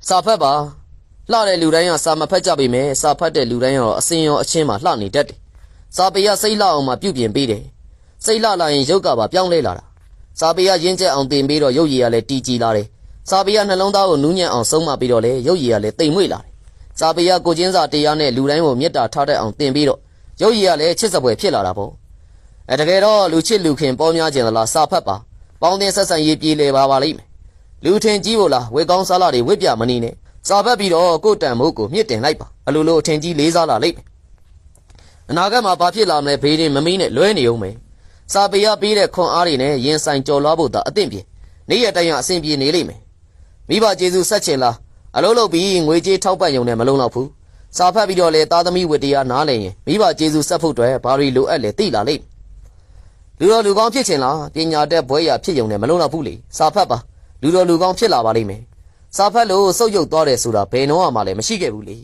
စာဖတ်ပါလှတဲ့လူတိုင်းကစာမဖတ်ကြပေမဲ့စာဖတ်တဲ့လူတိုင်းရောအစင်ရောအချင်းမှလှနေတတ်တယ်စာပေကစိတ်လှအောင်မှပြုပြင်ပေးတယ်စိတ်လှလာရင်ရုပ်ကပါပြောင်းလဲလာတာစာပေကရင်းချက်အောင်တင်ပြီးတော့ရုပ်ရည်ကလည်းတီကြည်လာတယ်စာပေကနှလုံးသားကိုနူးညံ့အောင်ဆုံးမပြီးတော့လေရုပ်ရည်ကလည်းတိမ်မွေ့လာတယ်စာပေကကိုချင်းစာတရားနဲ့လူတိုင်းကိုမေတ္တာထားတတ်အောင်တင်ပြီးတော့ရုပ်ရည်ကလည်းချစ်စပွဲဖြစ်လာတာပေါ့တကယ်တော့လူချစ်လူခင်ပေါများခြင်းသလားစာဖတ်ပါပေါင်းတင်ဆက်ဆံရေးပြေလေပါလိမ့်မယ်လူထင်ကြီးဖို့လားဝေကောင်းစားလာတွေဝစ်ပြမနေနဲ့စာဖတ်ပြီးတော့ကိုယ်တန်မို့ကိုမြင့်တင်လိုက်ပါအလိုလိုအထင်ကြီးလေးစားလာလိမ့်မယ်အနာဂတ်မှာဘာဖြစ်လာမလဲဘေးရင်မမီးနဲ့လွဲနေအောင်မယ်စာပေရပေးတဲ့ခွန်အားတွေနဲ့ရင်ဆိုင်ကြော်လွှားဖို့သာအသင့်ပြေနေ့ရက်တိုင်းကအဆင်ပြေနေလိမ့်မယ်မိဘကျေးဇူးဆက်ချင်လားအလုံးလုံးပြီးငွေကြေးထောက်ပံ့ရုံနဲ့မလုံလောက်ဘူးစာဖတ်ပြီးတော့လေသားသမီးဝတ္တရားနားလည်ရင်မိဘကျေးဇူးဆက်ဖို့အတွက်ဘာတွေလိုအပ်လဲသိလာလိမ့်လူတော်လူကောင်းဖြစ်ချင်လားပညာတတ်ဘွဲ့ရဖြစ်ရုံနဲ့မလုံလောက်ဘူးလေစာဖတ်ပါလူတော်လူကောင်းဖြစ်လာပါလိမ့်မယ်စာဖတ်လို့စုပ်ယုပ်သွားတယ်ဆိုတာဘယ်တော့မှလည်းမရှိခဲ့ဘူးလေ